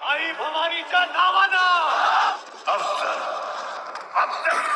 आई भवानीच्या नावानं अफजल अफजल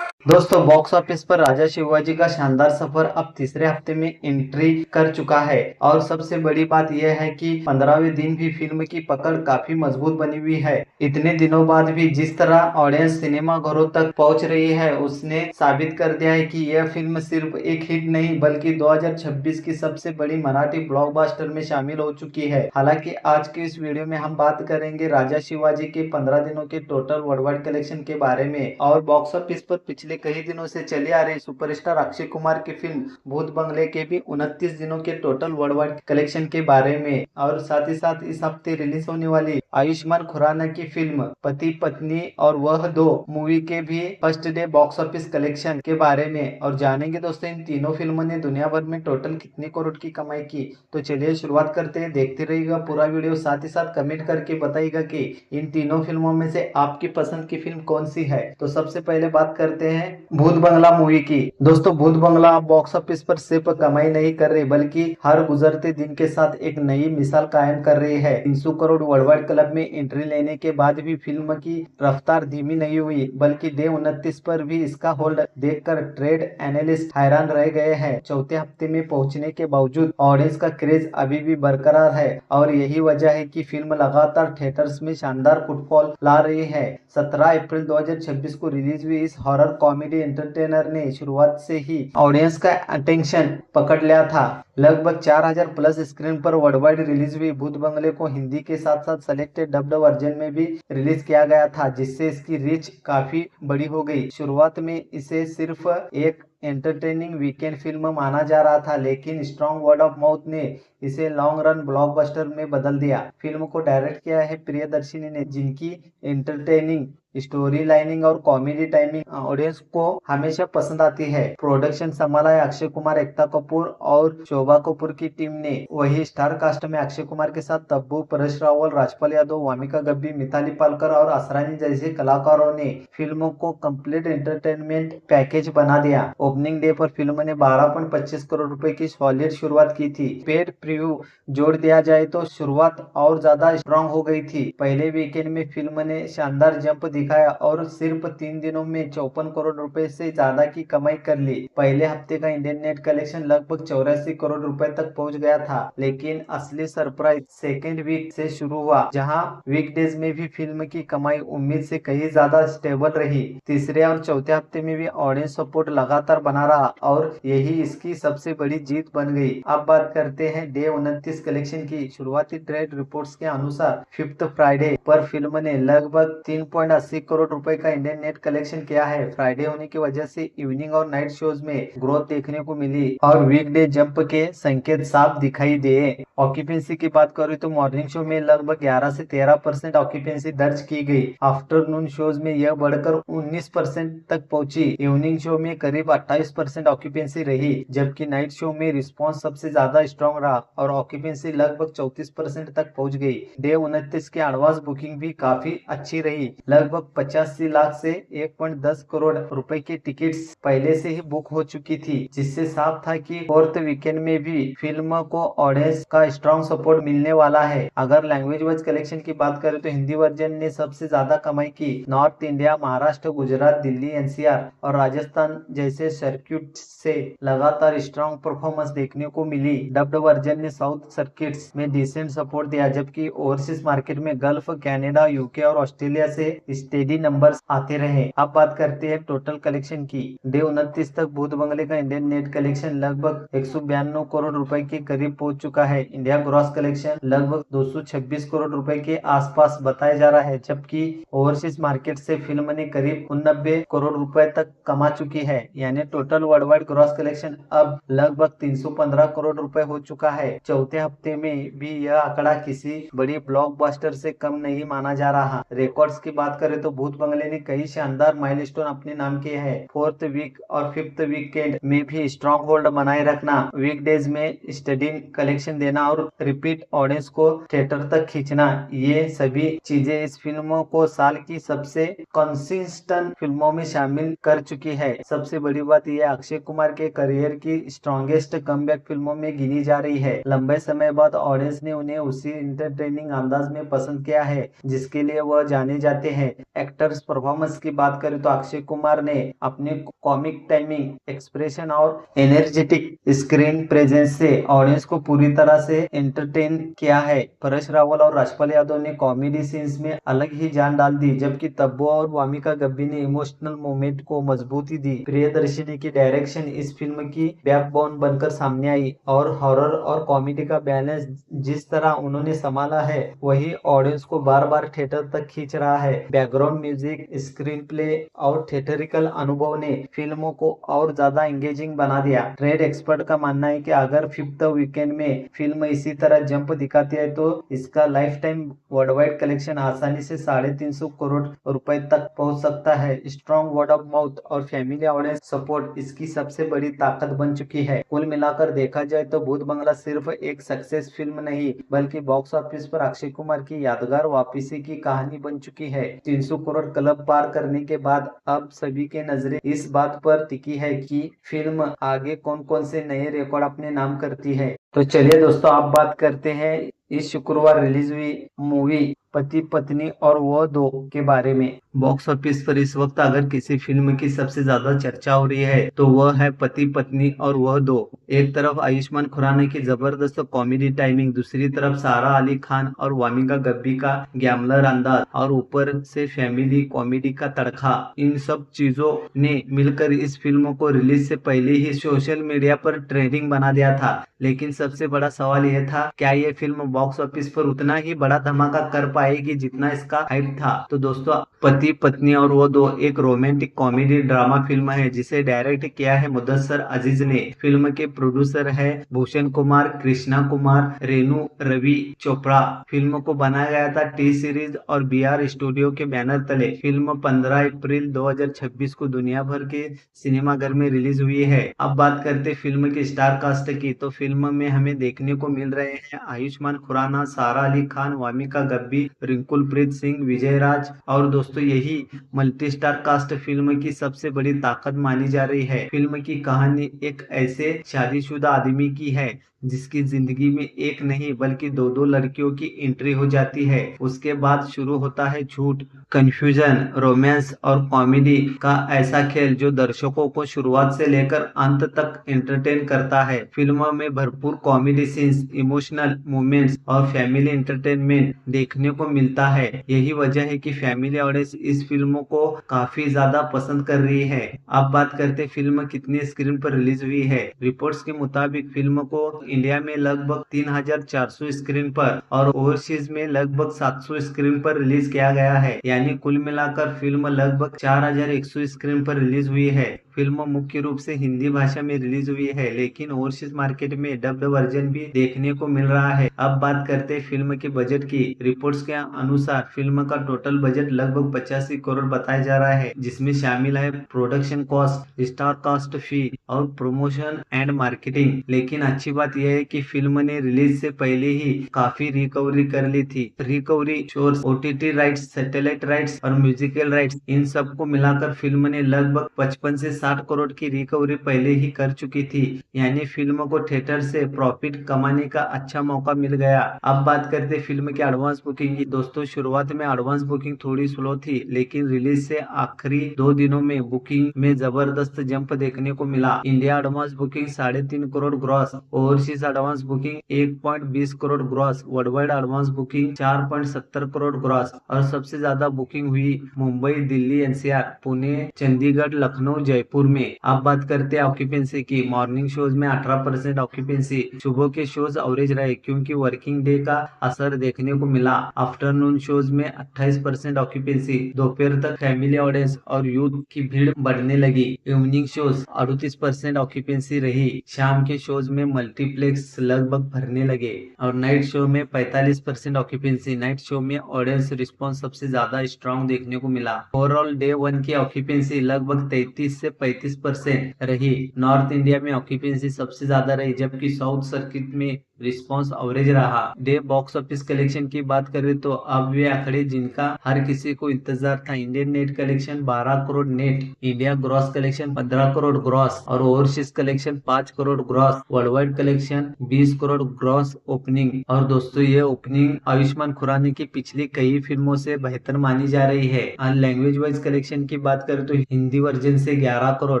दोस्तों box office पर राजा शिवाजी का शानदार सफर अब तीसरे हफ्ते में एंट्री कर चुका है और सबसे बड़ी बात यह है कि 15वें दिन भी फिल्म की पकड़ काफी मजबूत बनी हुई है। इतने दिनों बाद भी जिस तरह ऑडियंस सिनेमा घरों तक पहुंच रही है उसने साबित कर दिया है कि यह फिल्म सिर्फ एक हिट नहीं बल्कि 2026 की सबसे बड़ी मराठी ब्लॉकबस्टर में शामिल हो चुकी है। हालांकि आज के इस वीडियो में हम बात करेंगे राजा शिवाजी के 15 दिनों के टोटल वर्ल्ड वाइड कलेक्शन के बारे में और बॉक्स ऑफिस पर पिछले कई दिनों से चले आ रहे सुपरस्टार अक्षय कुमार की फिल्म भूत बंगले के भी 29 दिनों के टोटल वर्ल्ड वाइड कलेक्शन के बारे में और साथ ही साथ इस हफ्ते रिलीज होने वाली आयुष्मान खुराना की फिल्म पति पत्नी और वह दो मूवी के भी first day box office collection के बारे में और जानेंगे दोस्तों इन तीनों फिल्मों ने दुनिया भर में टोटल कितने करोड़ की कमाई की। तो चलिए शुरुआत करते हैं, देखते रहिएगा पूरा वीडियो, साथ ही साथ कमेंट करके बताइएगा कि इन तीनों फिल्मों में से आपकी पसंद की फिल्म कौन सी है। तो सबसे पहले बात करते हैं भूत बंगला मूवी की। दोस्तों भूत बंगला बॉक्स ऑफिस पर सिर्फ कमाई नहीं कर रही बल्कि हर गुजरते दिन के साथ एक नई मिसाल कायम कर रही है। 300 करोड़ वर्ल्ड वाइड क्लब में एंट्री लेने के बाद भी फिल्म की रफ्तार धीमी नहीं हुई बल्कि डे 29 पर भी इसका होल्ड देखकर ट्रेड एनालिस्ट हैरान रह गए हैं। चौथे हफ्ते में पहुंचने के बावजूद ऑडियंस का क्रेज अभी भी बरकरार है और यही वजह है कि फिल्म लगातार थिएटर्स में शानदार फुटफॉल ला रही है। 17 अप्रैल 2026 को रिलीज हुई इस हॉरर कॉमेडी एंटरटेनर ने शुरुआत से ही ऑडियंस का अटेंशन पकड़ लिया था। लगभग 4000 प्लस स्क्रीन पर वर्ल्ड वाइड रिलीज हुई भूत बंगले को हिंदी के साथ साथ सेलेक्टेड डब्ड वर्जन में भी रिलीज किया गया था जिससे इसकी रीच काफी बड़ी हो गई। शुरुआत में इसे सिर्फ एक एंटरटेनिंग वीकेंड फिल्म माना जा रहा था लेकिन स्ट्रॉन्ग वर्ड ऑफ माउथ ने इसे लॉन्ग रन ब्लॉकबस्टर में बदल दिया। फिल्म को डायरेक्ट किया है प्रियदर्शिनी ने जिनकी एंटरटेनिंग स्टोरी लाइनिंग और कॉमेडी टाइमिंग ऑडियंस को हमेशा पसंद आती है। प्रोडक्शन संभाला है अक्षय कुमार, एकता कपूर और शोभा कपूर की टीम ने। वही स्टार कास्ट में अक्षय कुमार के साथ तब्बू, परेश रावल, राजपाल यादव, वामिका गब्बी, मिताली पालकर और असरानी जैसे कलाकारों ने फिल्म को कंप्लीट एंटरटेनमेंट पैकेज बना दिया। ओपनिंग डे पर फिल्म ने 12.25 करोड़ रुपए की सॉलिड शुरुआत की थी। पेड प्रीव्यू जोड़ दिया जाए तो शुरुआत और ज्यादा स्ट्रॉन्ग हो गई थी। पहले वीकेंड में फिल्म ने शानदार जंप दिखाया और सिर्फ 3 दिनों में 54 करोड़ रुपए से ज्यादा की कमाई कर ली। पहले हफ्ते का इंडियन नेट कलेक्शन लगभग 84 करोड़ रुपए तक पहुंच गया था लेकिन असली सरप्राइज सेकेंड वीक से शुरू हुआ जहां वीकडेज में भी फिल्म की कमाई उम्मीद से कहीं ज्यादा स्टेबल रही। तीसरे और चौथे हफ्ते में भी ऑडियंस सपोर्ट लगातार बना रहा और यही इसकी सबसे बड़ी जीत बन गई। अब बात करते हैं डे 29 कलेक्शन की। शुरुआती ट्रेड रिपोर्ट्स के अनुसार फिफ्थ फ्राइडे पर फिल्म ने लगभग 3.80 करोड़ रुपए का इंडियन नेट कलेक्शन किया है। फ्राइडे होने की वजह से इवनिंग और नाइट शोज में ग्रोथ देखने को मिली और वीकडे जंप के संकेत साफ दिखाई दिए। ऑक्यूपेंसी की बात करें तो मॉर्निंग शो में लगभग 11 से 13% ऑक्यूपेंसी दर्ज की गई। आफ्टरनून शोज में यह बढ़कर 19% तक पहुंची। इवनिंग शो में करीब 28% ऑक्यूपेंसी रही जबकि नाइट शो में रिस्पॉन्स सबसे ज्यादा स्ट्रॉन्ग रहा और ऑक्यूपेंसी लगभग 34% तक पहुंच गई। डे 29 की एडवांस बुकिंग भी काफी अच्छी रही। लगभग 85 लाख से 1.10 करोड़ रुपए की टिकट्स पहले से ही बुक हो चुकी थी जिससे साफ था कि फोर्थ वीकेंड में भी फिल्म को ऑडियंस का स्ट्रॉन्ग सपोर्ट मिलने वाला है। अगर लैंग्वेज वाइज कलेक्शन की बात करें तो हिंदी वर्जन ने सबसे ज्यादा कमाई की। North India, Maharashtra, Gujarat, Delhi, NCR और राजस्थान जैसे सर्किट से लगातार स्ट्रॉन्ग परफॉर्मेंस देखने को मिली। डब्ड वर्जन ने साउथ सर्किट्स में डिसेंट सपोर्ट दिया जबकि ओवरसीज मार्केट में गल्फ, कनाडा, यूके और ऑस्ट्रेलिया से स्टेडी नंबर्स आते रहे। अब बात करते हैं टोटल कलेक्शन की। डे 29 तक भूत बंगले का इंडियन नेट कलेक्शन लगभग 192 करोड़ रुपए के करीब पहुंच चुका है। इंडिया ग्रॉस कलेक्शन लगभग 226 करोड़ रुपए के आसपास बताया जा रहा है जबकि ओवरसीज मार्केट से फिल्म ने करीब 89 करोड़ रुपए तक कमा चुकी है। यानी total world wide gross collection अब लगभग 315 करोड़ रुपए हो चुका है। चौथे हफ्ते में भी यह आंकड़ा किसी बड़ी ब्लॉकबस्टर से कम नहीं माना जा रहा। रिकॉर्ड्स की बात करें करें तो भूत बंगले ने कई शानदार माइलस्टोन अपने नाम किए हैं। 4th वीक और 5th वीकेंड में भी स्ट्रॉन्ग होल्ड बनाए रखना, वीकडेज में स्टडी कलेक्शन देना और रिपीट ऑडियंस को थिएटर तक खींचना, ये सभी चीजें इस फिल्म को साल की सबसे कंसिस्टेंट फिल्मों में शामिल कर चुकी है। सबसे बड़ी बात यह अक्षय कुमार के करियर की स्ट्रॉन्गेस्ट कमबैक फिल्मों में गिनी जा रही है। लंबे समय बाद ऑडियंस ने उन्हें उसी इंटरटेनिंग अंदाज में पसंद किया है जिसके लिए वह जाने जाते हैं। एक्टर्स परफॉर्मेंस की बात करें तो अक्षय कुमार ने अपने कॉमिक टाइमिंग, एक्सप्रेशन और एनर्जेटिक स्क्रीन प्रेजेंस से ऑडियंस को पूरी तरह से एंटरटेन किया है। परेश रावल और राजपाल यादव ने कॉमेडी सीन्स में अलग ही जान डाल दी, जबकि तब्बू और वामिका गब्बी ने इमोशनल मोमेंट को मजबूती दी। प्रियदर्शनी की डायरेक्शन इस फिल्म की बैकबोन बनकर सामने आई और हॉरर और कॉमेडी का बैलेंस जिस तरह उन्होंने संभाला है वही ऑडियंस को बार बार थिएटर तक खींच रहा है। बैकग्राउंड म्यूजिक, स्क्रीन प्ले और थिएटरिकल अनुभव ने फिल्मों को और ज्यादा एंगेजिंग बना दिया। ट्रेड एक्सपर्ट का मानना है कि अगर 5th वीकेंड में फिल्म इसी तरह जंप दिखाती है तो इसका लाइफ टाइम वर्ल्डवाइड कलेक्शन आसानी से 350 करोड़ रुपए तक पहुंच सकता है। स्ट्रॉन्ग वर्ड ऑफ माउथ और फैमिली ऑडियंस सपोर्ट इसकी सबसे बड़ी ताकत बन चुकी है। कुल मिलाकर देखा जाए तो भूत बंगला सिर्फ एक सक्सेस फिल्म नहीं बल्कि बॉक्स ऑफिस पर अक्षय कुमार की यादगार वापसी की कहानी बन चुकी है। 300 करोड़ क्लब पार करने के बाद अब सभी के नजरें इस बात पर टिकी है कि फिल्म आगे कौन कौन से नए रिकॉर्ड अपने नाम करती है। तो चलिए दोस्तों, आप बात करते हैं इस शुक्रवार रिलीज हुई मूवी पति पत्नी और वह दो के बारे में। बॉक्स ऑफिस पर इस वक्त अगर किसी फिल्म की सबसे ज्यादा चर्चा हो रही है तो वह है पति पत्नी और वह दो। एक तरफ आयुष्मान खुराना की जबरदस्त कॉमेडी टाइमिंग, दूसरी तरफ सारा अली खान और वामिका गब्बी का ग्लैमर अंदाज और ऊपर से फैमिली कॉमेडी का तड़का, इन सब चीजों ने मिलकर इस फिल्म को रिलीज से पहले ही सोशल मीडिया पर ट्रेंडिंग बना दिया था। लेकिन सबसे बड़ा सवाल यह था, क्या ये फिल्म बॉक्स ऑफिस पर उतना ही बड़ा धमाका कर पाएगी जितना इसका हाइप था। तो दोस्तों, पति पत्नी और वो दो एक रोमांटिक कॉमेडी ड्रामा फिल्म है जिसे डायरेक्ट किया है मुदस्सर अजीज ने। फिल्म के प्रोड्यूसर है भूषण कुमार, कृष्णा कुमार, रेणु रवि चोपड़ा। फिल्म को बनाया गया था टी सीरीज और BR स्टूडियो के बैनर तले। फिल्म 15 अप्रैल 2026 को दुनिया भर के सिनेमाघर में रिलीज हुई है। अब बात करते फिल्म की स्टार कास्ट की, तो फिल्म में हमें देखने को मिल रहे हैं आयुष्मान खुराना, सारा अली खान, वामिका गब्बी, रिंकुल प्रीत सिंह, विजय राज। और दोस्तों, यही मल्टी स्टार कास्ट फिल्म की सबसे बड़ी ताकत मानी जा रही है। फिल्म की कहानी एक ऐसे शादीशुदा आदमी की है जिसकी जिंदगी में एक नहीं बल्कि दो दो लड़कियों की एंट्री हो जाती है। उसके बाद शुरू होता है झूठ, कंफ्यूजन, रोमांस और कॉमेडी का ऐसा खेल जो दर्शकों को शुरुआत से लेकर अंत तक एंटरटेन करता है। फिल्म में भरपूर कॉमेडी सीन्स, इमोशनल मोमेंट्स और फैमिली एंटरटेनमेंट देखने को मिलता है। यही वजह है कि फैमिली ऑडियंस इस फिल्म को काफी ज्यादा पसंद कर रही है। अब बात करते फिल्म कितनी स्क्रीन पर रिलीज हुई है। रिपोर्ट्स के मुताबिक फिल्म को इंडिया में लगभग 3400 स्क्रीन पर और ओवरसीज में लगभग 700 स्क्रीन पर रिलीज किया गया है। यानी कुल मिलाकर फिल्म लगभग 4100 स्क्रीन पर रिलीज हुई है। फिल्म मुख्य रूप से हिंदी भाषा में रिलीज हुई है, लेकिन ओवरसीज मार्केट में डब्ड वर्जन भी देखने को मिल रहा है। अब बात करते हैं फिल्म के बजट की। रिपोर्ट्स के अनुसार फिल्म का टोटल बजट लगभग 85 करोड़ बताया जा रहा है, जिसमें शामिल है प्रोडक्शन कॉस्ट, स्टार कास्ट फी और प्रमोशन एंड मार्केटिंग। लेकिन अच्छी बात यह है कि फिल्म ने रिलीज से पहले ही काफी रिकवरी कर ली थी। Recovery source, OTT rights, satellite rights और म्यूजिकल राइट्स, इन सब को मिलाकर फिल्म ने लगभग 55 से 60 करोड़ की रिकवरी पहले ही कर चुकी थी। यानी फिल्म को थिएटर से प्रॉफिट कमाने का अच्छा मौका मिल गया। अब बात करते फिल्म की एडवांस बुकिंग की। दोस्तों, शुरुआत में एडवांस बुकिंग थोड़ी स्लो थी, लेकिन रिलीज से आखिरी 2 दिनों में बुकिंग में जबरदस्त जंप देखने को मिला। India advance booking 3.5 crore gross, overseas advance booking 1.20 crore gross, worldwide advance booking 4.70 crore gross और सबसे ज्यादा बुकिंग हुई मुंबई, दिल्ली, NCR, पुणे, चंडीगढ़, लखनऊ, जयपुर में। अब बात करते हैं ऑक्यूपेंसी की। मॉर्निंग शोज में 18% ऑक्यूपेंसी, सुबह के शोज एवरेज रहे क्योंकि वर्किंग डे का असर देखने को मिला। आफ्टरनून शोज में 28% ऑक्यूपेंसी, दोपहर तक फैमिली ऑडियंस और यूथ की भीड़ बढ़ने लगी। इवनिंग शोज 38% ऑक्यूपेंसी रही। शाम के शोज में मल्टीप्लेक्स लगभग भरने लगे और नाइट शो में 45% ऑक्यूपेंसी। नाइट शो में ऑडियंस रिस्पॉन्स सबसे ज्यादा स्ट्रॉन्ग देखने को मिला। ओवरऑल डे 1 की ऑक्यूपेंसी लगभग 33 से 35% रही। नॉर्थ इंडिया में ऑक्यूपेंसी सबसे ज्यादा रही, जबकि साउथ सर्किट में रिस्पॉन्स एवरेज रहा। डे बॉक्स ऑफिस कलेक्शन की बात करें तो अब वे आंकड़े जिनका हर किसी को इंतजार था। Indian net collection 12 crore net, India gross collection 15 crore gross और overseas collection 5 crore gross, worldwide collection 20 crore gross opening. और दोस्तों ये ओपनिंग आयुष्मान खुराना की पिछली कई फिल्मों से बेहतर मानी जा रही है। और लैंग्वेज वाइज कलेक्शन की बात करें तो हिंदी वर्जन से 11 करोड़,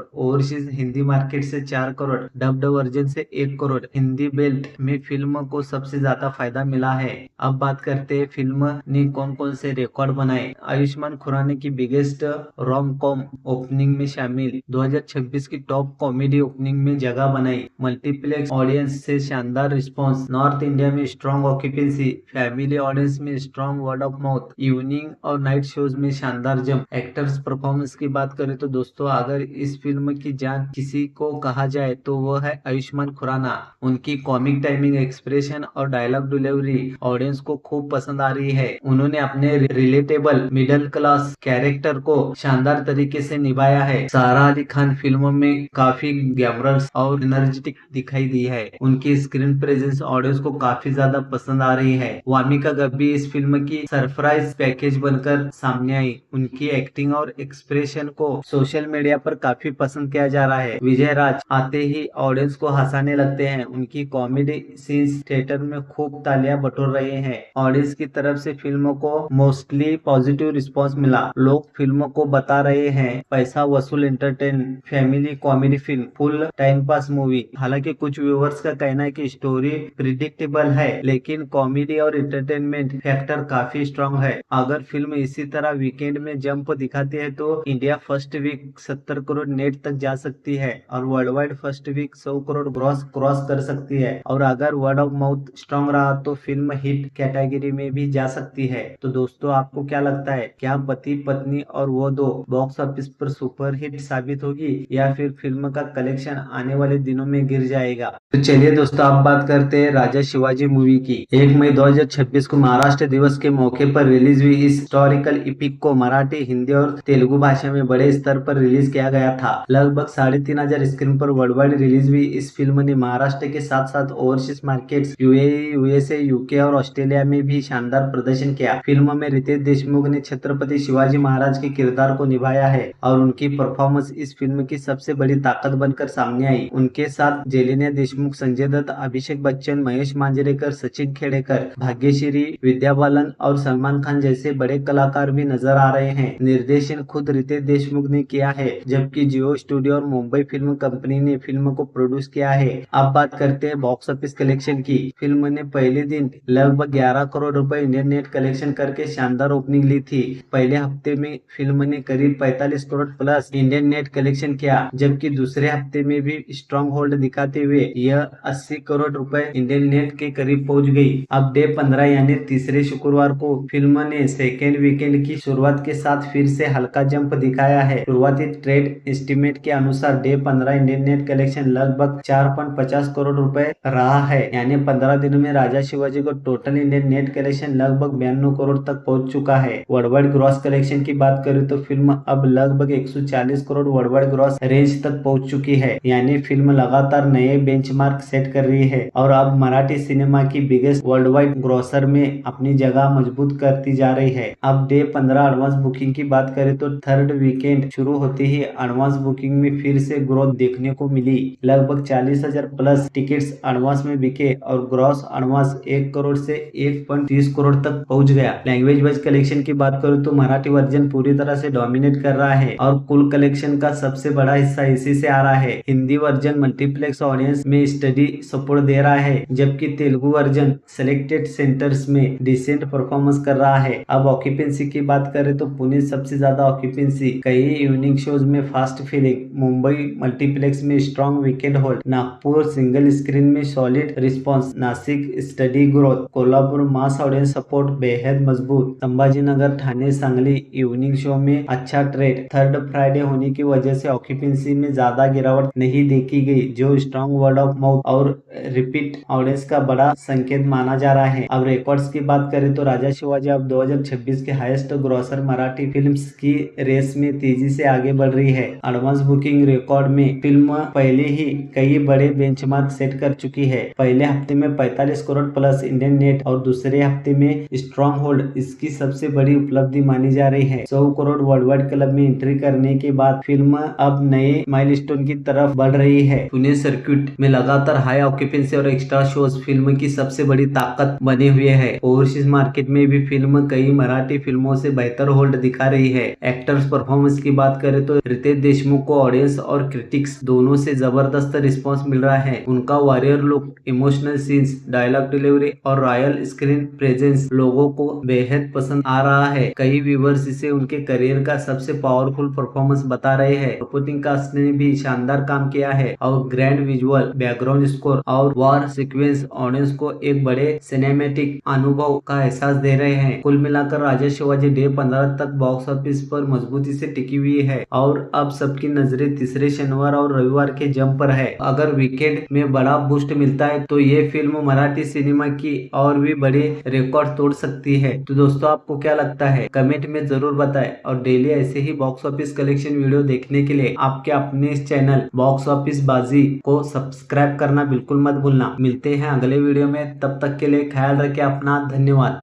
ओवरसीज हिंदी मार्केट से 4 करोड़, डब्ड वर्जन से 1 करोड़। हिंदी बेल्ट में फिल्म को सबसे ज्यादा फायदा मिला है। अब बात करते हैं फिल्म ने कौन कौन से रिकॉर्ड बनाए। आयुष्मान खुराना की बिगेस्ट रोम कॉम ओपनिंग में शामिल, 2026 की टॉप कॉमेडी ओपनिंग में जगह बनाई, मल्टीप्लेक्स ऑडियंस से शानदार रिस्पांस, नॉर्थ इंडिया में स्ट्रॉन्ग ऑक्यूपेंसी, फैमिली ऑडियंस में strong word of mouth, evening और नाइट शोज में शानदार जंप। एक्टर्स परफॉर्मेंस की बात करें तो दोस्तों अगर इस फिल्म की जान किसी को कहा जाए तो वो है आयुष्मान खुराना। उनकी कॉमिक टाइमिंग, एक्सप्रेशन और डायलॉग डिलीवरी ऑडियंस को खूब पसंद आ रही है। उन्होंने अपने रिलेटेबल मिडिल क्लास कैरेक्टर को शानदार तरीके से निभाया है। सारा अली खान फिल्म में काफी ग्लैमरस और एनर्जेटिक दिखाई दी है। उनकी स्क्रीन प्रेजेंस ऑडियंस को काफी ज्यादा पसंद आ रही है। वामिका गब्बी इस फिल्म की सरप्राइज पैकेज बनकर सामने आई। उनकी एक्टिंग और एक्सप्रेशन को सोशल मीडिया पर काफी पसंद किया जा रहा है। विजय राज आते ही ऑडियंस को हंसाने लगते हैं। उनकी कॉमेडी सीन्स थिएटर में खूब तालियां बटोर रहे हैं। ऑडियंस की तरफ से फिल्म को मोस्टली पॉजिटिव रिस्पांस मिला। लोग फिल्म को बता रहे हैं पैसा वसूल entertain family comedy film, full time pass movie. हालांकि कुछ व्यूअर्स का कहना है कि स्टोरी प्रिडिक्टेबल है, लेकिन कॉमेडी और एंटरटेनमेंट फैक्टर काफी स्ट्रॉन्ग है। अगर फिल्म इसी तरह वीकेंड में जंप दिखाती है तो India first week 70 crore net तक जा सकती है और world wide first week 100 crore gross cross कर सकती है। और अगर वर्ड ऑफ माउथ स्ट्रॉन्ग रहा तो फिल्म हिट कैटेगरी में भी जा सकती है। तो दोस्तों आपको क्या लगता है, क्या पति पत्नी और वो दो बॉक्स ऑफिस पर सुपर हिट साबित होगी या फिर फिल्म का कलेक्शन आने वाले दिनों में गिर जाएगा? तो चलिए दोस्तों आप बात करते हैं राजा शिवाजी मूवी की। 1 मई 2026 को महाराष्ट्र दिवस के मौके पर रिलीज हुई इस हिस्टोरिकल इपिक को मराठी, हिंदी और तेलुगु भाषा में बड़े स्तर पर रिलीज किया गया था। लगभग 3500 स्क्रीन पर वर्ल्ड वाइड रिलीज हुई इस फिल्म ने महाराष्ट्र के साथ साथ overseas markets UAE, USA, UK और ऑस्ट्रेलिया में भी शानदार प्रदर्शन किया। फिल्म में रितेश देशमुख ने छत्रपति शिवाजी महाराज के किरदार को निभाया है और उनकी परफॉर्मेंस इस फिल्म की सबसे बड़ी ताकत बनकर सामने आई। उनके साथ जेलिना देशमुख, संजय दत्त, अभिषेक बच्चन, महेश मांजरेकर, सचिन खेड़ेकर, भाग्यश्री, विद्या बालन और सलमान खान जैसे बड़े कलाकार भी नजर आ रहे हैं। निर्देशन खुद रितेश देशमुख ने किया है, जबकि जियो स्टूडियो और मुंबई फिल्म कंपनी ने फिल्म को प्रोड्यूस किया है। अब बात करते हैं बॉक्स ऑफिस कलेक्शन की। फिल्म ने पहले दिन लगभग 11 करोड़ रुपए इंडियन नेट कलेक्शन करके शानदार ओपनिंग ली थी। पहले हफ्ते में फिल्म ने करीब 45 crore plus Indian net collection किया, जबकि दूसरे हफ्ते में भी स्ट्रॉन्ग होल्ड दिखाते हुए यह 80 करोड़ रुपए इंडियन नेट के करीब पहुंच गई। अब डे 15 यानी तीसरे शुक्रवार को फिल्म ने सेकेंड वीकेंड की शुरुआत के साथ फिर से हल्का जंप दिखाया है। शुरुआती ट्रेड एस्टिमेट के अनुसार डे 15 इंडियन नेट कलेक्शन लगभग 4.50 करोड़ रुपए रहा है। यानी 15 दिनों में राजा शिवाजी को टोटल इंडियन नेट कलेक्शन लगभग 92 करोड़ तक पहुंच चुका है। वर्ल्ड वाइड ग्रॉस कलेक्शन की बात करें तो फिल्म अब लगभग 140 crore world wide gross range तक पहुंच चुकी है। यानी फिल्म लगातार नए बेंचमार्क सेट कर रही है और अब मराठी सिनेमा की बिगेस्ट वर्ल्ड वाइड ग्रॉसर में अपनी जगह मजबूत करती जा रही है। अब डे 15 एडवांस बुकिंग की बात करें तो थर्ड वीकेंड शुरू होते ही एडवांस बुकिंग में फिर से ग्रोथ देखने को मिली। लगभग 40,000 प्लस टिकट्स एडवांस में बिके और ग्रॉस एडवांस 1 करोड़ से 1.30 करोड़ तक पहुंच गया। लैंग्वेज वाइज कलेक्शन की बात करूँ तो मराठी वर्जन पूरी तरह से डोमिनेट कर रहा है और कुल कलेक्शन का सबसे बड़ा हिस्सा इसी से आ रहा है। हिंदी वर्जन मल्टीप्लेक्स ऑडियंस में स्टडी सपोर्ट दे रहा है, जबकि तेलुगु वर्जन सिलेक्टेड सेंटर्स में डिसेंट परफॉर्मेंस कर रहा है। अब ऑक्यूपेंसी की बात करें तो पुणे सबसे ज्यादा ऑक्यूपेंसी, कई इवनिंग शोज में फास्ट फिलिंग, मुंबई मल्टीप्लेक्स में strong weekend hold, Nagpur single screen में solid response, Nashik steady growth, Kolhapur mass audience support बेहद मजबूत, संभाजीनगर, ठाणे, सांगली इवनिंग शो में अच्छा ट्रेड, थर्ड फ्राइडे होने की वजह से ऑक्यूपेंसी में ज्यादा गिरावट नहीं देखी गई, जो स्ट्रॉन्ग वर्ड ऑफ माउथ और रिपीट ऑडियंस का बड़ा संकेत माना जा रहा है। अब रिकॉर्ड्स की बात करें तो राजा शिवाजी अब 2026 के हाईएस्ट ग्रॉसर मराठी फिल्म्स की रेस में तेजी से आगे बढ़ रही है। एडवांस बुकिंग रिकॉर्ड में फिल्म पहले ही कई बड़े बेंचमार्क सेट कर चुकी है। पहले हफ्ते में 45 करोड़ प्लस इंडियन नेट और दूसरे हफ्ते में स्ट्रॉन्ग होल्ड इसकी सबसे बड़ी उपलब्धि मानी जा रही है। 100 करोड़ वर्ल्डवाइड क्लब में एंट्री करने के बाद फिल्म अब नए माइलस्टोन की तरफ बढ़ रही है। पुणे सर्किट में लगातार हाई ऑक्यूपेंसी और एक्स्ट्रा शोज फिल्म की सबसे बड़ी ताकत बने हुए है। ओवरसीज मार्केट में भी फिल्म कई मराठी फिल्मों से बेहतर होल्ड दिखा रही है। एक्टर्स परफॉर्मेंस की बात करें तो रितेश देशमुख को ऑडियंस और क्रिटिक्स दोनों से जबरदस्त रिस्पांस मिल रहा है। उनका warrior look, emotional scenes, dialogue delivery और रॉयल स्क्रीन प्रेजेंस लोगों को बेहद पसंद आ रहा है। कई व्यूवर्स इसे उनके करियर का सबसे पावरफुल परफॉर्मेंस बता रहे हैं। सपोर्टिंग कास्ट ने भी शानदार काम किया है और ग्रैंड विजुअल, बैकग्राउंड स्कोर और वॉर सीक्वेंस ऑडियंस को एक बड़े सिनेमैटिक अनुभव का एहसास दे रहे हैं। कुल मिलाकर राजा शिवाजी डे 15 तक बॉक्स ऑफिस पर मजबूती से टिकी हुई है और अब सबकी नजरें तीसरे शनिवार और रविवार के जंप पर है। अगर वीकेंड में बड़ा बूस्ट मिलता है तो ये फिल्म मराठी सिनेमा की और भी बड़े रिकॉर्ड तोड़ सकती है। तो दोस्तों आपको क्या लगता है कमेंट में जरूर बताएं और डेली ऐसे ही बॉक्स ऑफिस कलेक्शन वीडियो देखने के लिए आपके अपने इस चैनल बॉक्स ऑफिस बाजी को सब्सक्राइब करना बिल्कुल मत भूलना। मिलते हैं अगले वीडियो में, तब तक के लिए ख्याल रखें अपना। धन्यवाद।